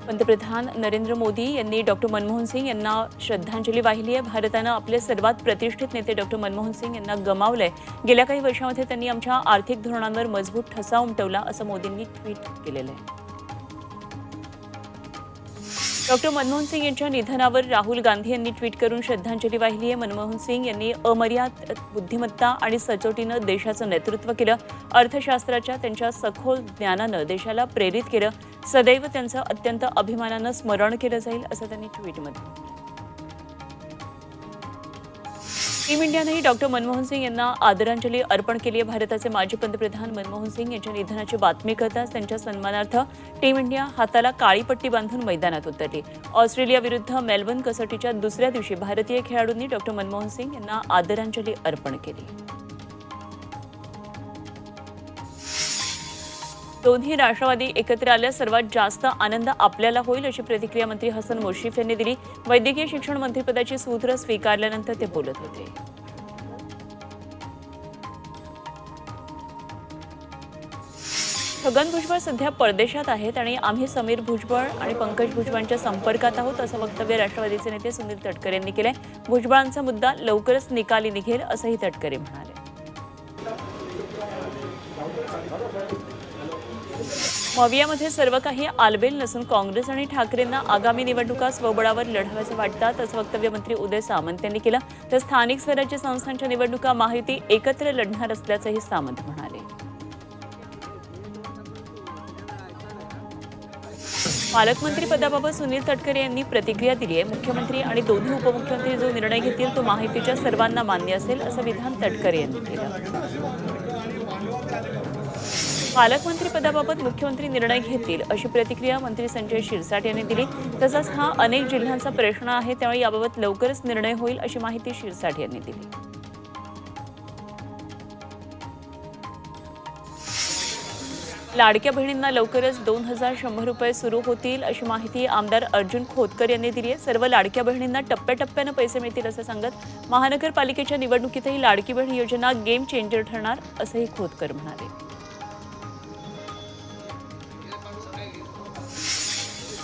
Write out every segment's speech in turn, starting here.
पंतप्रधान नरेंद्र मोदी यांनी डॉक्टर मनमोहन सिंग यांना श्रद्धांजली वाहिली आहे। भारतानं आपले सर्वात प्रतिष्ठित नेते डॉक्टर मनमोहन सिंग यांना गमावलंय। गेल्या काही वर्षांमध्ये त्यांनी आमच्या आर्थिक धोरणांवर मजबूत ठसा उमटवला असं मोदींनी ट्विट केलेलं आहे। डॉक्टर मनमोहन सिंग यांच्या निधनावर राहुल गांधी यांनी ट्विट करून श्रद्धांजली वाहिली आहे। मनमोहन सिंग यांनी अमर्याद बुद्धिमत्ता आणि सचोटीनं देशाचं नेतृत्व केलं। अर्थशास्त्राच्या त्यांच्या सखोल ज्ञानानं देशाला प्रेरित केलं। सदैव त्यांचं अत्यंत अभिमानानं स्मरण केलं जाईल असं त्यांनी ट्विटमध्ये म्हटलं। टीम इंडियानेही डॉक्टर मनमोहन सिंग यांना आदरांजली अर्पण केली आहे। भारताचे माजी पंतप्रधान मनमोहन सिंग यांच्या निधनाची बातमी कळताच त्यांच्या सन्मानार्थ टीम इंडिया हाताला काळी पट्टी बांधून मैदानात उतरली। ऑस्ट्रेलिया विरुद्ध मेलबर्न कसोटीच्या दुसऱ्या दिवशी भारतीय खेळाडूंनी डॉक्टर मनमोहन सिंग यांना आदरांजली अर्पण केली। दोन्ही राष्ट्रवादी एकत्र आल्यास सर्वात जास्त आनंद आपल्याला होईल अशी प्रतिक्रिया मंत्री हसन मुश्रीफ यांनी दिली। वैद्यकीय शिक्षण मंत्रिपदाची सूत्र स्वीकारल्यानंतर ते बोलत होते। छगन भुजबळ सध्या परदेशात आहेत आणि आम्ही समीर भुजबळ आणि पंकज भुजबळांच्या संपर्कात आहोत असं वक्तव्य राष्ट्रवादीचे नेते सुनील तटकरे यांनी केलंय। भुजबळांचा मुद्दा लवकरच निकाली निघेल असंही तटकरे म्हणाले। मवियामध्ये सर्व काही आलबेल नसून काँग्रेस आणि ठाकरेंना आगामी निवडणुका स्वबळावर लढवायचं वाटतात असं वक्तव्य मंत्री उदय सामंत यांनी केलं। तर स्थानिक स्वराज्य संस्थांच्या निवडणुका महायुती एकत्र लढणार असल्याचंही सामंत म्हणाले। पालकमंत्री पदाबाबत सुनील तटकरे यांनी प्रतिक्रिया दिली आहे। मुख्यमंत्री आणि दोन्ही उपमुख्यमंत्री जो निर्णय घेतील तो महायुतीच्या सर्वांना मान्य असेल असं विधान तटकरे यांनी केलं। पालकमंत्री पदाबाबत मुख्यमंत्री निर्णय घेतील अशी प्रतिक्रिया मंत्री संजय शिरसाट यांनी दिली। तसंच हा अनेक जिल्ह्यांचा प्रश्न आहे त्यामुळे याबाबत लवकरच निर्णय होईल अशी माहिती शिरसाट यांनी दिली। लाडक्या बहिणींना लवकरच 2100 रुपये सुरू होतील अशी माहिती आमदार अर्जुन खोतकर यांनी दिली आहे। सर्व लाडक्या बहिणींना टप्प्याटप्प्यानं पैसे मिळतील असं सांगत महानगरपालिकेच्या निवडणुकीतही लाडकी बहीण योजना गेम चेंजर ठरणार असंही खोतकर म्हणाले।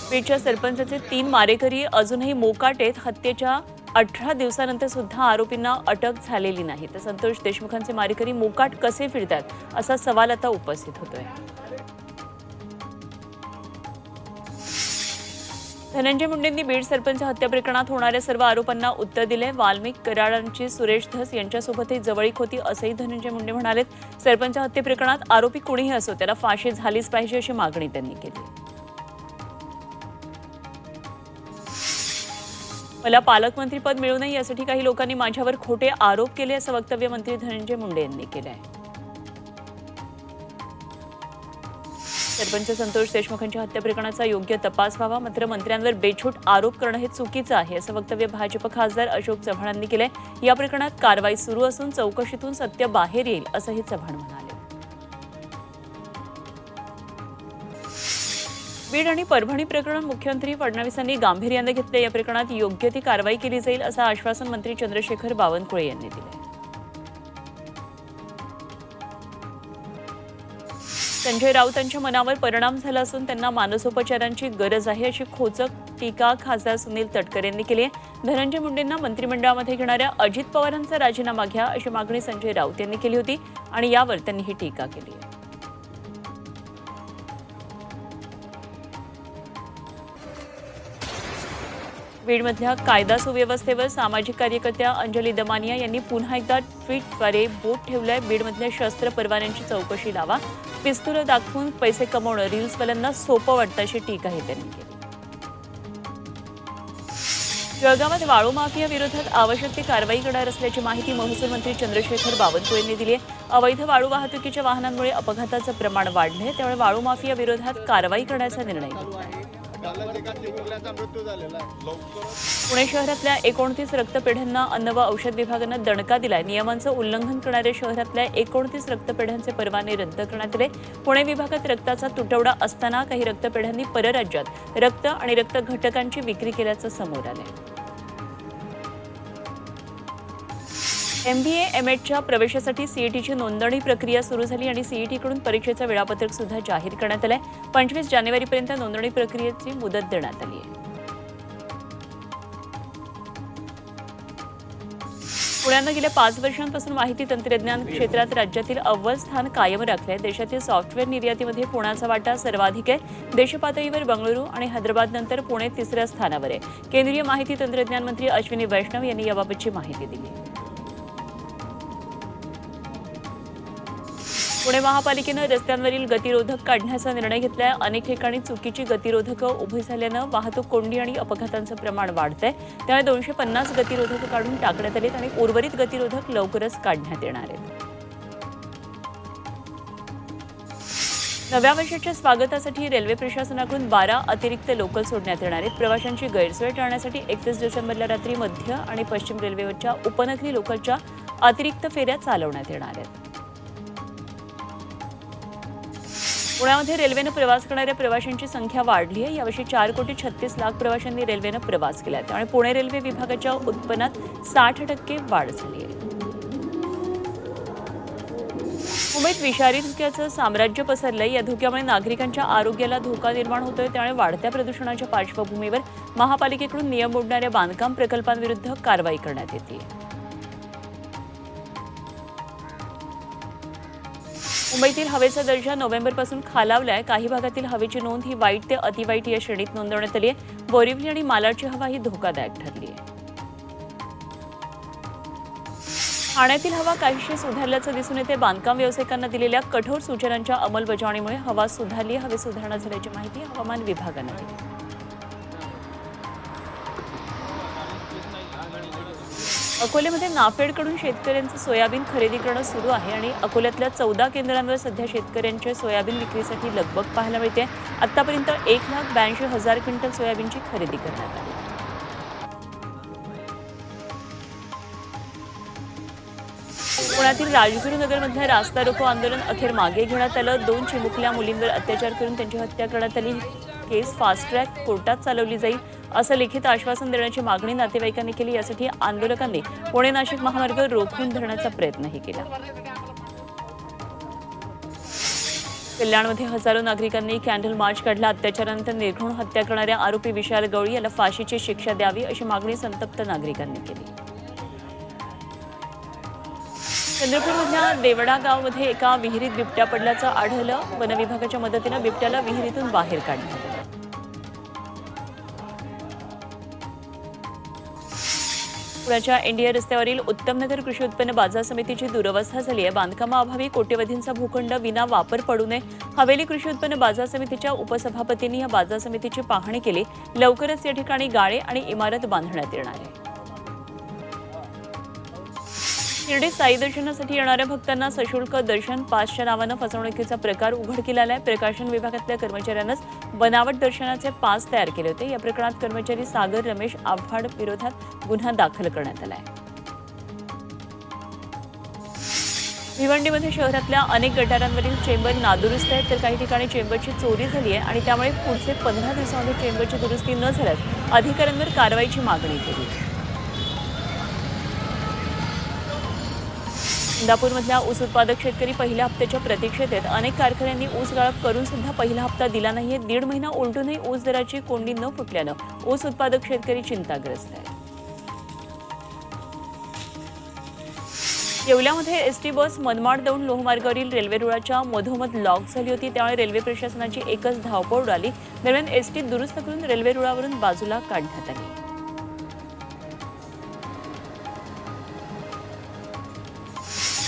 बीडच्या सरपंचाचे 3 मारेकरी अजूनही मोकाटेत। हत्येच्या 18 दिवसानंतर सुद्धा आरोपींना अटक झालेली नाही। तर संतोष देशमुखांचे मारेकरी मोकाट कसे फिरतात असा सवाल आता उपस्थित होतोय। धनंजय मुंडेंनी बीड सरपंच हत्या प्रकरणात होणाऱ्या सर्व आरोपांना उत्तर दिले। वाल्मिक कराडांची सुरेश धस यांच्यासोबतही जवळीक होती असंही धनंजय मुंडे म्हणालेत। सरपंच हत्या प्रकरणात आरोपी कुणीही असो त्याला फाशी झालीच पाहिजे अशी मागणी त्यांनी केली। मला पालकमंत्रीपद मिळू नये यासाठी काही लोकांनी माझ्यावर खोटे आरोप केले असं वक्तव्य मंत्री धनंजय मुंडे यांनी केलं आहे। सरपंच संतोष देशमुखांच्या हत्या प्रकरणाचा योग्य तपास व्हावा, मात्र मंत्र्यांवर बेछूट आरोप करणं हे चुकीचं आहे असं वक्तव्य भाजप खासदार अशोक चव्हाणांनी केलंय। या प्रकरणात कारवाई सुरू असून चौकशीतून सत्य बाहेर येईल असंही चव्हाण म्हणाले। बीड आणि परभणी प्रकरण मुख्यमंत्री फडणवीसांनी गांभीर्याने घेतले। या प्रकरणात योग्य ती कारवाई केली जाईल असं आश्वासन मंत्री चंद्रशेखर बावनकुळे यांनी दिले। संजय राऊतांच्या मनावर परिणाम झाला असून त्यांना मानसोपचारांची गरज आहे अशी खोचक टीका खासदार सुनील तटकरे यांनी केली आहे। धनंजय मुंडेंना मंत्रिमंडळामध्ये घेणाऱ्या अजित पवारांचा राजीनामा घ्या अशी मागणी संजय राऊत यांनी केली होती आणि यावर त्यांनी ही टीका केली आहे। बीडमधल्या कायदा सुव्यवस्थेवर सामाजिक कार्यकर्त्या अंजली दमानिया यांनी पुन्हा एकदा ट्विटद्वारे बोट ठेवलंय। बीडमधल्या शस्त्र परवान्यांची चौकशी लावा, पिस्तूल दाखवून पैसे कमवणं रील्सवाल्यांना सोपं वाटतं अशी टीकाही त्यांनी केली। जळगावात वाळू माफिया विरोधात आवश्यक ती कारवाई करणार असल्याची माहिती महसूल मंत्री चंद्रशेखर बावनकुळे यांनी दिली आहे। अवैध वाळू वाहतुकीच्या वाहनांमुळे अपघाताचं प्रमाण वाढलंय त्यामुळे वाळू माफिया विरोधात कारवाई करण्याचा निर्णय घेतला। पुणे शहरातल्या 29 रक्तपेढ्यांना अन्न व औषध विभागानं दणका दिलाय। नियमांचं उल्लंघन करणाऱ्या शहरातल्या 29 रक्तपेढ्यांचे परवाने रद्द करण्यात आले। पुणे विभागात रक्ताचा तुटवडा असताना काही रक्तपेढ्यांनी परराज्यात रक्त आणि रक्त घटकांची विक्री केल्याचं समोर आलंय। MBA M.Edच्या प्रवेशासाठी CETची नोंदणी प्रक्रिया सुरू झाली आणि CETकडून परीक्षेचं वेळापत्रक सुद्धा जाहीर करण्यात आलंय. 25 जानेवारीपर्यंत नोंदणी प्रक्रियेची मुदत देण्यात आली आहे. पुण्यानं गेल्या 5 वर्षांपासून माहिती तंत्रज्ञान क्षेत्रात राज्यातील अव्वल स्थान कायम राखले. देशातील सॉफ्टवेअर निर्यातीमध्ये पुण्याचा वाटा सर्वाधिक आहे. देशपातळीवर बंगळुरू आणि हैदराबादनंतर पुणे तिसऱ्या स्थानावर आहे. केंद्रीय माहिती तंत्रज्ञान मंत्री अश्विनी वैष्णव यांनी याबाबतची माहिती दिली. पुणे महापालिकेनं रस्त्यांवरील गतिरोधक काढण्याचा निर्णय घेतलाय. अनेक ठिकाणी चुकीची गतिरोधकं उभी झाल्यानं वाहतूक कोंडी आणि अपघातांचं प्रमाण वाढतंय. त्यामुळे 250 गतिरोधकं काढून टाकण्यात आलीत आणि उर्वरित गतिरोधक लवकरच काढण्यात येणार आहेत. नव्या वर्षाच्या स्वागतासाठी रेल्वे प्रशासनाकडून 12 अतिरिक्त लोकल सोडण्यात येणार आहेत. प्रवाशांची गैरसोय टाळण्यासाठी 31 डिसेंबरला रात्री मध्य आणि पश्चिम रेल्वेवरच्या उपनगरी लोकलच्या अतिरिक्त फेऱ्या चालवण्यात येणार आहेत. पुण्यामध्ये रेल्वेनं प्रवास करणाऱ्या प्रवाशांची संख्या वाढली आहे. यावर्षी 4,36,00,000 प्रवाशांनी रेल्वेनं प्रवास केला. त्यामुळे पुणे रेल्वे विभागाच्या उत्पन्नात 60% वाढ झाली आहे. मुंबईत विषारी धुक्याचं साम्राज्य पसरलंय. या धुक्यामुळे नागरिकांच्या आरोग्याला धोका निर्माण होतोय. त्यामुळे वाढत्या प्रदूषणाच्या पार्श्वभूमीवर महापालिकेकडून नियम मोडणाऱ्या बांधकाम प्रकल्पांविरुद्ध कारवाई करण्यात येते. मुंबईतील हवेचा दर्जा नोव्हेंबरपासून खालावलाय. काही भागातील हवेची नोंद ही वाईट ते अतिवाईट या श्रेणीत नोंदवण्यात आली आहे. बोरिवली आणि मालाडची हवा ही धोकादायक ठरली आहे. ठाण्यातील हवा काहीशी सुधारल्याचं दिसून येते. बांधकाम व्यावसायिकांना दिलेल्या कठोर सूचनांच्या अंमलबजावणीमुळे हवा सुधारली. हवेत सुधारणा झाल्याची माहिती हवामान विभागानं दिली. अकोल्यामध्ये नाफेडकडून शेतकऱ्यांचं सोयाबीन खरेदी करणं सुरू आहे आणि अकोल्यातल्या 14 केंद्रांवर सध्या शेतकऱ्यांच्या सोयाबीन विक्रीसाठी लगबग पाहायला मिळते. आतापर्यंत 1,82,000 क्विंटल सोयाबीनची खरेदी करण्यात आली. पुण्यातील राजगुरुनगरमधल्या रास्ता रोको आंदोलन अखेर मागे घेण्यात आलं. 2 चिमुकल्या मुलींवर अत्याचार करून त्यांची हत्या करण्यात आली. केस फास्ट ट्रॅक कोर्टात चालवली जाईल असं लिखित आश्वासन देण्याची मागणी नातेवाईकांनी केली. यासाठी आंदोलकांनी पुणे नाशिक महामार्ग रोखून धरण्याचा प्रयत्नही केला. कल्याणमध्ये हजारो नागरिकांनी कॅन्डल मार्च काढला. अत्याचारानंतर निर्घृण हत्या करणाऱ्या आरोपी विशाल गवळी याला फाशीची शिक्षा द्यावी अशी मागणी संतप्त नागरिकांनी केली. चंद्रपूरमधल्या देवडा गावामध्ये एका विहिरीत बिबट्या पडल्याचं आढळलं. वनविभागाच्या मदतीनं बिबट्याला विहिरीतून बाहेर काढण्यात आलं. पुण्याच्या इंडिया रस्त्यावरील उत्तमनगर कृषी उत्पन्न बाजार समितीची दुरवस्था झाली आहे. बांधकामाअभावी कोट्यवधींचा भूखंड विना वापर पडू नये. हवेली कृषी उत्पन्न बाजार समितीच्या उपसभापतींनी या बाजार समितीची पाहणी केली. लवकरच या ठिकाणी गाळे आणि इमारत बांधण्यात येणार आहे. शिर्डीत साई दर्शनासाठी येणाऱ्या भक्तांना सशुल्क दर्शन पासच्या नावानं फसवणुकीचा प्रकार उघडकीला आलाय. प्रकाशन विभागातल्या कर्मचाऱ्यांनाच बनावट दर्शनाचे पास तयार केले होते. या प्रकरणात कर्मचारी सागर रमेश आव्हाड विरोधात गुन्हा दाखल करण्यात आलाय. भिवंडीमध्ये शहरातल्या अनेक गटारांवरील चेंबर नादुरुस्त आहेत, तर काही ठिकाणी चेंबरची चोरी झाली आहे आणि त्यामुळे पुढचे 15 दिवसांमध्ये चेंबरची दुरुस्ती न झाल्यास अधिकाऱ्यांवर कारवाईची मागणी केली. इंदापूरमधल्या ऊस उत्पादक शेतकरी पहिल्या हप्त्याच्या प्रतीक्षेत आहेत. अनेक कारखान्यांनी ऊस गाळप करून सुद्धा पहिला हप्ता दिला नाहीये. 1.5 महिना उलटूनही ऊस दराची कोंडी न फुटल्यानं ऊस उत्पादक शेतकरी चिंताग्रस्त आहेत. येवल्यामध्ये एसटी बस मनमाड दौंड लोहमार्गावरील रेल्वे रुळाच्या मधोमध लॉक झाली होती. त्यामुळे रेल्वे प्रशासनाची एकच धावपळ उडाली. दरम्यान एसटी दुरुस्त करून रेल्वे रुळावरून बाजूला काढण्यात आली.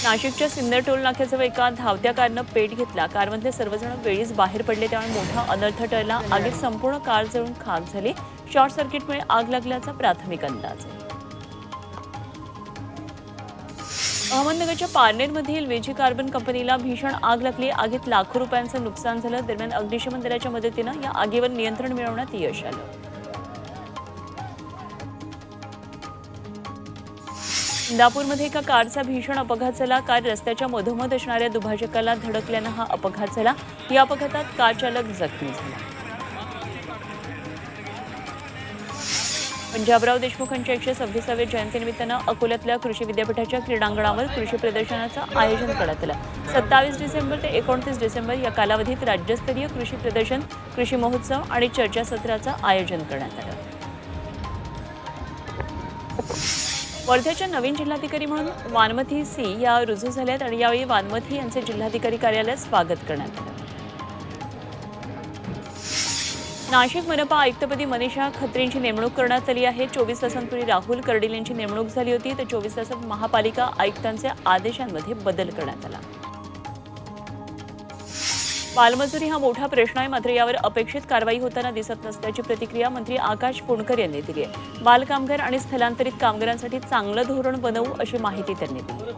नाशिकच्या सिन्नर टोल नाक्याजवळ एका धावत्या कारनं पेट घेतला. कारमधले सर्वजण वेळीच बाहेर पडले. त्यामुळे मोठा अनर्थ टळला. आगीत संपूर्ण कार जळून खाक झाली. शॉर्ट सर्किटमुळे आग लागल्याचा प्राथमिक अंदाज आहे. अहमदनगरच्या पारनेरमधील वेजी कार्बन कंपनीला भीषण आग लागली. आगीत लाखो रुपयांचं नुकसान झालं. दरम्यान अग्निशमन दलाच्या मदतीनं या आगीवर नियंत्रण मिळवण्यात यश आलं. इंदापूरमध्ये एका कारचा भीषण अपघात झाला. कार रस्त्याच्या मधोमध असणाऱ्या दुभाजकाला धडकल्यानं हा अपघात झाला. या अपघातात कार चालक जखमी झाला. पंजाबराव देशमुखांच्या 126व्या जयंतीनिमित्तानं अकोल्यातल्या कृषी विद्यापीठाच्या क्रीडांगणावर कृषी प्रदर्शनाचं आयोजन करण्यात आलं. 27 डिसेंबर ते 29 डिसेंबर या कालावधीत राज्यस्तरीय कृषी प्रदर्शन, कृषी महोत्सव आणि चर्चासत्राचं आयोजन करण्यात आलं. वर्ध्याच्या नवीन जिल्हाधिकारी म्हणून वानमथी सी या रुजू झाल्यात आणि यावेळी वानमथी यांचे जिल्हाधिकारी कार्यालयात स्वागत करण्यात आलं. नाशिक मनपा आयुक्तपदी मनीषा खत्रींची नेमणूक करण्यात आली आहे. 24 तासांपूर्वी राहुल कर्डिल यांची नेमणूक झाली होती, तर 24 तासात महापालिका आयुक्तांच्या आदेशांमध्ये बदल करण्यात आला. बालमजुरी हा मोठा प्रश्न आहे, मात्र यावर अपेक्षित कारवाई होताना दिसत नसल्याची प्रतिक्रिया मंत्री आकाश फुंडकर यांनी दिली आहे. बालकामगार आणि स्थलांतरित कामगारांसाठी चांगलं धोरण बनवू अशी माहिती त्यांनी दिली.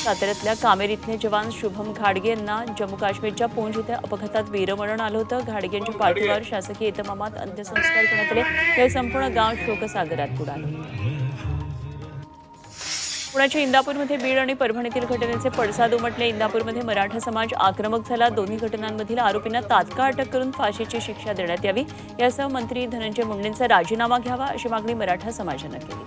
साताऱ्यातल्या कामेर इथले जवान शुभम घाडगे यांना जम्मू काश्मीरच्या पूंछ इथे अपघातात वीरमरण आलं होतं. घाडगे यांच्या पार्थिवावर शासकीय इतमामात अंत्यसंस्कार करण्यात आले. हे संपूर्ण गाव शोकसागरात बुडालं. पुण्याच्या इंदापूरमध्ये बीड आणि परभणीतील घटनेचे पडसाद उमटले. इंदापूरमध्ये मराठा समाज आक्रमक झाला. दोन्ही घटनांमधील आरोपींना तात्काळ अटक करून फाशीची शिक्षा देण्यात यावी, यासह मंत्री धनंजय मुंडेंचा राजीनामा घ्यावा अशी मागणी मराठा समाजानं केली.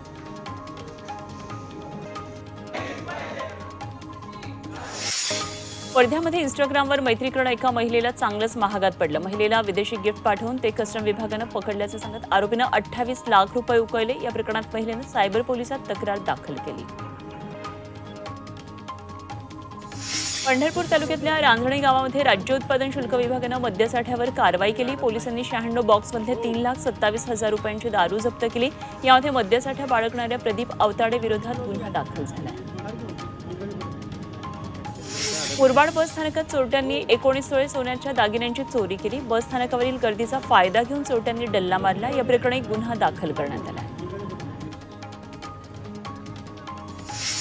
वर्ध्यामध्ये इंस्टाग्रामवर मैत्री करणं एका महिलेला चांगलंच महागात पडलं. महिलेला विदेशी गिफ्ट पाठवून ते कस्टम विभागानं पकडल्याचं सांगत आरोपीनं 28 लाख रुपये उकळले. या प्रकरणात महिलेनं सायबर पोलिसात तक्रार दाखल केली. पंढरपूर तालुक्यातल्या रांजणी गावामध्ये राज्य उत्पादन शुल्क विभागानं मद्यसाठ्यावर कारवाई केली. पोलिसांनी 96 बॉक्समधले 3,27,000 रुपयांची दारू जप्त केली. यामध्ये मद्यसाठा बाळगणाऱ्या प्रदीप अवताडे विरोधात गुन्हा दाखल झाला. मुरबाड बस स्थानकात चोरट्यांनी 19 तोळे सोन्याच्या दागिन्यांची चोरी केली. बस स्थानकावरील गर्दीचा फायदा घेऊन चोरट्यांनी डल्ला मारला. या प्रकरणी गुन्हा दाखल करण्यात आला.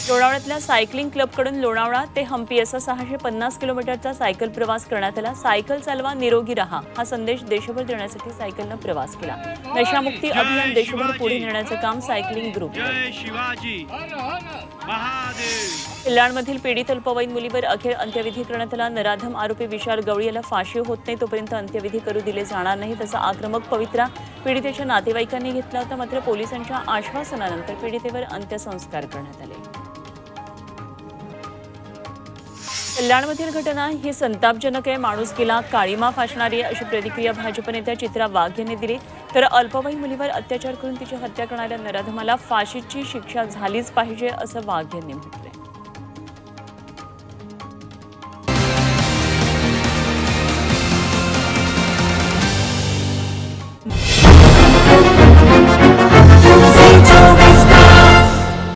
लोणावळ्यातल्या सायकलिंग क्लबकडून लोणावळा ते हंपी असा 650 किलोमीटरचा सायकल प्रवास करण्यात आला. सायकल चालवा, निरोगी रहा हा संदेश देशभर देण्यासाठी सायकलनं प्रवास केला. नशामुक्ती अभियान देशभर पुढे नेण्याचं काम सायकलिंग ग्रुप. कल्याणमधील पीडित अल्पवयीन मुलीवर अखेर अंत्यविधी करण्यात आला. नराधम आरोपी विशाल गवळी याला फाशी होत नाही तोपर्यंत अंत्यविधी करू दिले जाणार नाही, तसा आक्रमक पवित्रा पीडितेच्या नातेवाईकांनी घेतला होता. मात्र पोलिसांच्या आश्वासनानंतर पीडितेवर अंत्यसंस्कार करण्यात आले. कल्याणमधील घटना ही संतापजनक आहे, माणुसकीला काळीमा फासणारी अशी प्रतिक्रिया भाजप नेत्या चित्रा वाघ यांनी दिली. तर अल्पवयीन मुलीवर अत्याचार करून तिची हत्या करणाऱ्या नराधमाला फाशीची शिक्षा झालीच पाहिजे असं वाघ यांनी म्हटलंय.